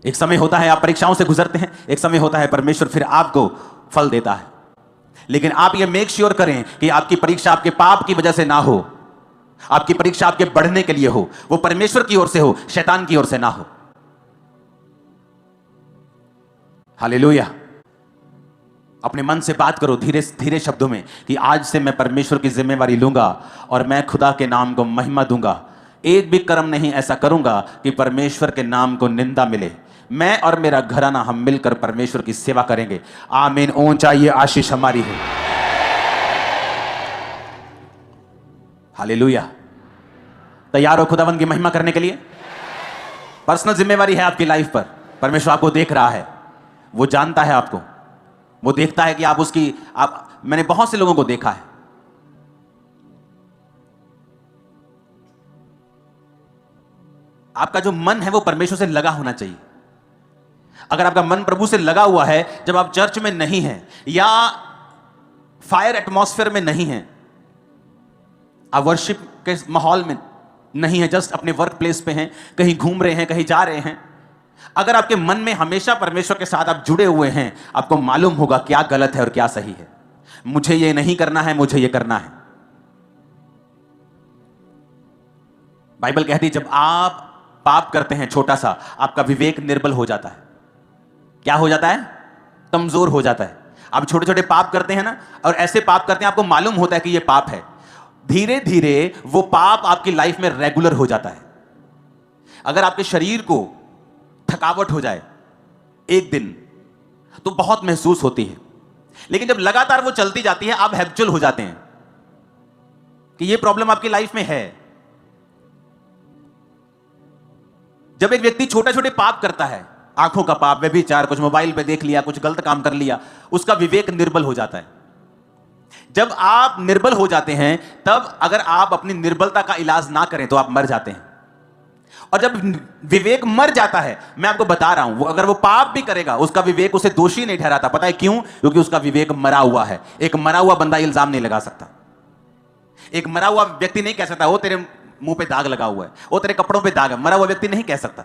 एक समय होता है आप परीक्षाओं से गुजरते हैं, एक समय होता है परमेश्वर फिर आपको फल देता है। लेकिन आप ये मेक श्योर करें कि आपकी परीक्षा आपके पाप की वजह से ना हो, आपकी परीक्षा आपके बढ़ने के लिए हो, वो परमेश्वर की ओर से हो, शैतान की ओर से ना हो। हालेलुया। अपने मन से बात करो धीरे धीरे शब्दों में कि आज से मैं परमेश्वर की जिम्मेवारी लूंगा और मैं खुदा के नाम को महिमा दूंगा। एक भी कर्म नहीं ऐसा करूंगा कि परमेश्वर के नाम को निंदा मिले। मैं और मेरा घराना हम मिलकर परमेश्वर की सेवा करेंगे। आमीन। ऊंचा ये आशीष हमारी है। हालेलुया। तैयार हो खुदावन की महिमा करने के लिए? पर्सनल जिम्मेवारी है आपकी लाइफ पर। परमेश्वर आपको देख रहा है, वो जानता है आपको, वो देखता है कि आप उसकी मैंने बहुत से लोगों को देखा है, आपका जो मन है वो परमेश्वर से लगा होना चाहिए। अगर आपका मन प्रभु से लगा हुआ है, जब आप चर्च में नहीं हैं या फायर एटमॉस्फेयर में नहीं हैं, आप वर्शिप के माहौल में नहीं है, जस्ट अपने वर्क प्लेस पे हैं, कहीं घूम रहे हैं, कहीं जा रहे हैं, अगर आपके मन में हमेशा परमेश्वर के साथ आप जुड़े हुए हैं, आपको मालूम होगा क्या गलत है और क्या सही है। मुझे ये नहीं करना है, मुझे ये करना है। बाइबल कहती है जब आप पाप करते हैं छोटा सा, आपका विवेक निर्बल हो जाता है। क्या हो जाता है? कमजोर हो जाता है। आप छोटे छोटे पाप करते हैं ना, और ऐसे पाप करते हैं आपको मालूम होता है कि ये पाप है, धीरे धीरे वो पाप आपकी लाइफ में रेगुलर हो जाता है। अगर आपके शरीर को थकावट हो जाए एक दिन तो बहुत महसूस होती है, लेकिन जब लगातार वो चलती जाती है आप हैबिचुअल हो जाते हैं कि ये प्रॉब्लम आपकी लाइफ में है। जब एक व्यक्ति छोटे छोटे पाप करता है, आंखों का पाप, व्यभिचार, कुछ मोबाइल पे देख लिया, कुछ गलत काम कर लिया, उसका विवेक निर्बल हो जाता है। जब आप निर्बल हो जाते हैं, तब अगर आप अपनी निर्बलता का इलाज ना करें तो आप मर जाते हैं। और जब विवेक मर जाता है, मैं आपको बता रहा हूं, वो अगर वो पाप भी करेगा, उसका विवेक उसे दोषी नहीं ठहराता। पता है क्यों? क्योंकि उसका विवेक मरा हुआ है। एक मरा हुआ बंदा इल्जाम नहीं लगा सकता। एक मरा हुआ व्यक्ति नहीं कह सकता वो तेरे मुंह पे दाग लगा हुआ है, वो तेरे कपड़ों पे दाग है। मरा हुआ व्यक्ति नहीं कह सकता।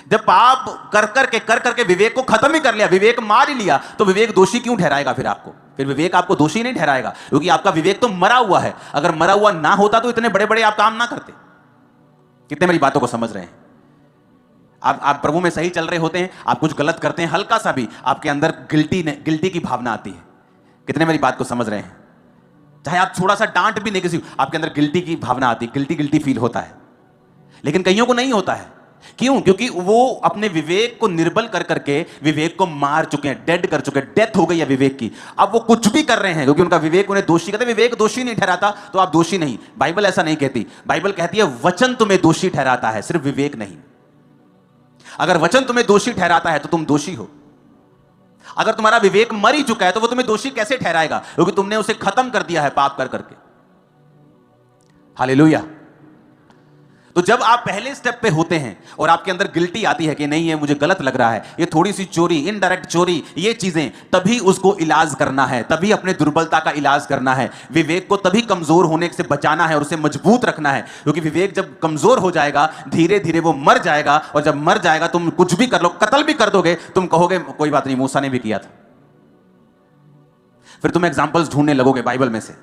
जब पाप कर करके विवेक को खत्म ही कर लिया, विवेक मार ही लिया, तो विवेक दोषी क्यों ठहराएगा फिर आपको? फिर विवेक आपको दोषी नहीं ठहराएगा, क्योंकि आपका विवेक तो मरा हुआ है। अगर मरा हुआ ना होता तो इतने बड़े बड़े आप काम ना करते। कितने मेरी बातों को समझ रहे हैं? आप प्रभु में सही चल रहे होते हैं, आप कुछ गलत करते हैं, हल्का सा भी आपके अंदर गिल्टी की भावना आती है। कितने मेरी बात को समझ रहे हैं? चाहे आप थोड़ा सा डांट भी नहीं किसी, आपके अंदर गिल्टी की भावना आती है, गिल्टी फील होता है। लेकिन कईयों को नहीं होता है। क्यों? क्योंकि वो अपने विवेक को निर्बल कर करके विवेक को मार चुके हैं, डेड कर चुके हैं, डेथ हो गई है विवेक की। अब वो कुछ भी कर रहे हैं क्योंकि उनका विवेक उन्हें दोषी कहते हैं। विवेक दोषी नहीं ठहराता तो आप दोषी नहीं। बाइबल ऐसा नहीं कहती। बाइबल कहती है वचन तुम्हें दोषी ठहराता है, सिर्फ विवेक नहीं। अगर वचन तुम्हें दोषी ठहराता है तो तुम दोषी हो। अगर तुम्हारा विवेक मर ही चुका है तो वो तुम्हें दोषी कैसे ठहराएगा? क्योंकि तुमने उसे खत्म कर दिया है पाप कर करके। हालेलुया। तो जब आप पहले स्टेप पे होते हैं और आपके अंदर गिल्टी आती है कि नहीं ये मुझे गलत लग रहा है, ये थोड़ी सी चोरी, इनडायरेक्ट चोरी, ये चीजें, तभी उसको इलाज करना है, तभी अपने दुर्बलता का इलाज करना है। विवेक को तभी कमजोर होने से बचाना है और उसे मजबूत रखना है, क्योंकि विवेक जब कमजोर हो जाएगा धीरे धीरे वो मर जाएगा। और जब मर जाएगा तुम कुछ भी कर लो, कत्ल भी कर दोगे, तुम कहोगे कोई बात नहीं, मूसा ने भी किया था। फिर तुम एग्जाम्पल्स ढूंढने लगोगे बाइबल में से,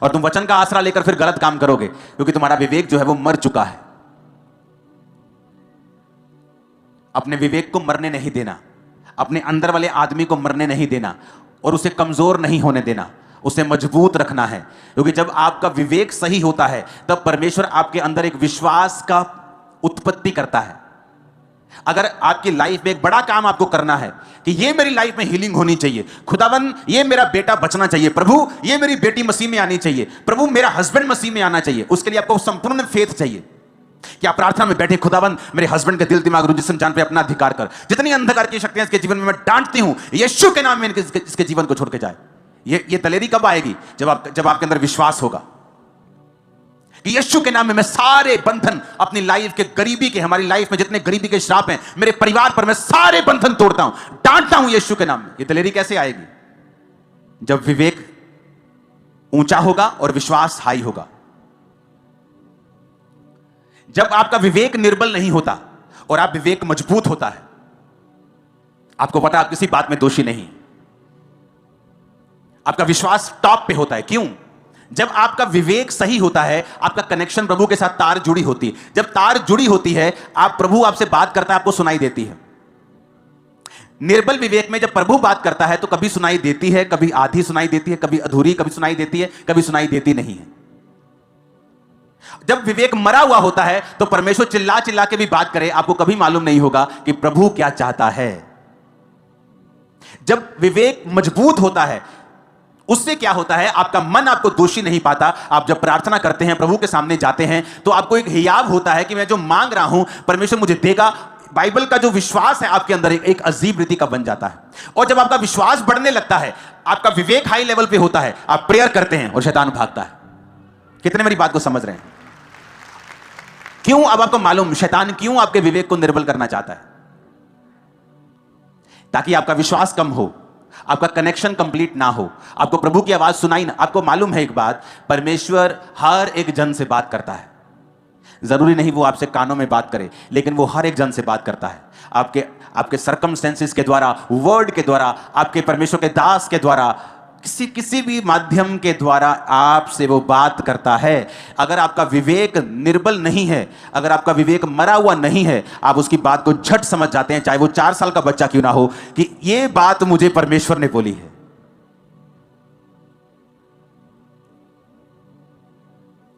और तुम वचन का आसरा लेकर फिर गलत काम करोगे, क्योंकि तुम्हारा विवेक जो है वो मर चुका है। अपने विवेक को मरने नहीं देना, अपने अंदर वाले आदमी को मरने नहीं देना और उसे कमजोर नहीं होने देना, उसे मजबूत रखना है। क्योंकि जब आपका विवेक सही होता है तब परमेश्वर आपके अंदर एक विश्वास का उत्पत्ति करता है। अगर आपकी लाइफ में एक बड़ा काम आपको करना है कि ये मेरी लाइफ में हीलिंग होनी चाहिए, खुदावन ये मेरा बेटा बचना चाहिए, प्रभु ये मेरी बेटी मसीह में आनी चाहिए, प्रभु मेरा हस्बैंड मसीह में आना चाहिए, उसके लिए आपको संपूर्ण फेथ चाहिए कि आप प्रार्थना में बैठे, खुदावन मेरे हस्बैंड के दिल दिमाग रूह जिस्म जान पे अपना अधिकार कर। जितनी अंधकार की शक्तियां इसके जीवन में मैं डांटती हूं, यीशु के नाम में इसके जीवन को छोड़ के जाए। ये दलेरी कब आएगी? जब आपके अंदर विश्वास होगा कि यीशु के नाम में मैं सारे बंधन अपनी लाइफ के, गरीबी के, हमारी लाइफ में जितने गरीबी के श्राप हैं मेरे परिवार पर, मैं सारे बंधन तोड़ता हूं, डांटता हूं यीशु के नाम में। ये दलेरी कैसे आएगी? जब विवेक ऊंचा होगा और विश्वास हाई होगा। जब आपका विवेक निर्बल नहीं होता और आप विवेक मजबूत होता है, आपको पता आप किसी बात में दोषी नहीं, आपका विश्वास टॉप पे होता है। क्यों? जब आपका विवेक सही होता है, आपका कनेक्शन प्रभु के साथ तार जुड़ी होती है। जब तार जुड़ी होती है, प्रभु आपसे बात करता है, आपको सुनाई देती है। निर्बल विवेक में जब प्रभु बात करता है तो कभी सुनाई देती है, कभी आधी सुनाई देती है, कभी अधूरी, कभी सुनाई देती है, कभी सुनाई देती नहीं है। जब विवेक मरा हुआ होता है तो परमेश्वर चिल्ला चिल्ला के भी बात करे, आपको कभी मालूम नहीं होगा कि प्रभु क्या चाहता है। जब विवेक मजबूत होता है, उससे क्या होता है, आपका मन आपको दोषी नहीं पाता। आप जब प्रार्थना करते हैं, प्रभु के सामने जाते हैं, तो आपको एक हियाव होता है कि मैं जो मांग रहा हूं परमेश्वर मुझे देगा। बाइबल का जो विश्वास है आपके अंदर एक अजीब रीति का बन जाता है। और जब आपका विश्वास बढ़ने लगता है, आपका विवेक हाई लेवल पे होता है, आप प्रेयर करते हैं और शैतान भागता है। कितने मेरी बात को समझ रहे हैं? क्यों? अब आपको मालूम शैतान क्यों आपके विवेक को निर्बल करना चाहता है, ताकि आपका विश्वास कम हो, आपका कनेक्शन कंप्लीट ना हो, आपको प्रभु की आवाज सुनाई ना। आपको मालूम है एक बात, परमेश्वर हर एक जन से बात करता है। जरूरी नहीं वो आपसे कानों में बात करे, लेकिन वो हर एक जन से बात करता है। आपके सर्कमस्टेंसेस के द्वारा, वर्ड के द्वारा, आपके परमेश्वर के दास के द्वारा, किसी भी माध्यम के द्वारा आपसे वो बात करता है। अगर आपका विवेक निर्बल नहीं है, अगर आपका विवेक मरा हुआ नहीं है, आप उसकी बात को झट समझ जाते हैं, चाहे वो 4 साल का बच्चा क्यों ना हो, कि ये बात मुझे परमेश्वर ने बोली है।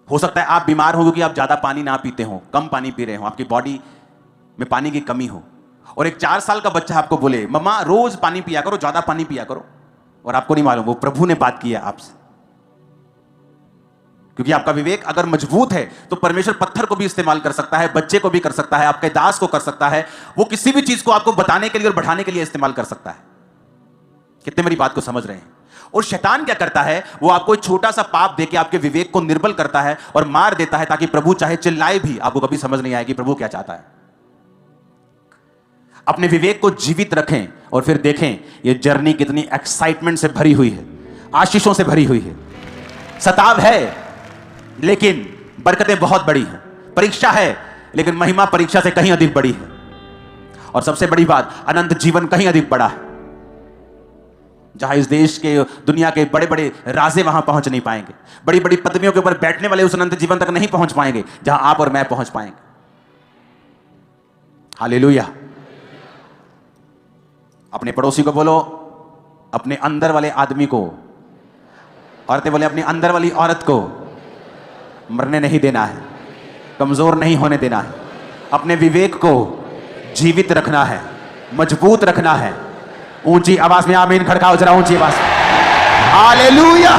हो सकता है आप बीमार हो क्योंकि आप ज्यादा पानी ना पीते हो, कम पानी पी रहे हो, आपकी बॉडी में पानी की कमी हो, और एक 4 साल का बच्चा आपको बोले मम्मा रोज पानी पिया करो, ज्यादा पानी पिया करो, और आपको नहीं मालूम वो प्रभु ने बात की है आपसे। क्योंकि आपका विवेक अगर मजबूत है तो परमेश्वर पत्थर को भी इस्तेमाल कर सकता है, बच्चे को भी कर सकता है, आपके दास को कर सकता है। वो किसी भी चीज को आपको बताने के लिए और बढ़ाने के लिए इस्तेमाल कर सकता है। कितने मेरी बात को समझ रहे हैं? और शैतान क्या करता है, वो आपको एक छोटा सा पाप देके आपके विवेक को निर्बल करता है और मार देता है, ताकि प्रभु चाहे चिल्लाए भी आपको कभी समझ नहीं आए कि प्रभु क्या चाहता है। अपने विवेक को जीवित रखें और फिर देखें ये जर्नी कितनी एक्साइटमेंट से भरी हुई है, आशीषों से भरी हुई है। सताव है लेकिन बरकतें बहुत बड़ी हैं, परीक्षा है लेकिन महिमा परीक्षा से कहीं अधिक बड़ी है, और सबसे बड़ी बात अनंत जीवन कहीं अधिक बड़ा है, जहां इस देश के, दुनिया के बड़े बड़े राजे वहां पहुंच नहीं पाएंगे, बड़ी बड़ी पदवियों के ऊपर बैठने वाले उस अनंत जीवन तक नहीं पहुंच पाएंगे जहां आप और मैं पहुंच पाएंगे। हालेलुया। अपने पड़ोसी को बोलो, अपने अंदर वाले आदमी को, औरतें बोले अपनी अंदर वाली औरत को मरने नहीं देना है, कमजोर नहीं होने देना है, अपने विवेक को जीवित रखना है, मजबूत रखना है। ऊंची आवाज में आमीन खड़काओ जरा, ऊंची आवाज। हालेलुया।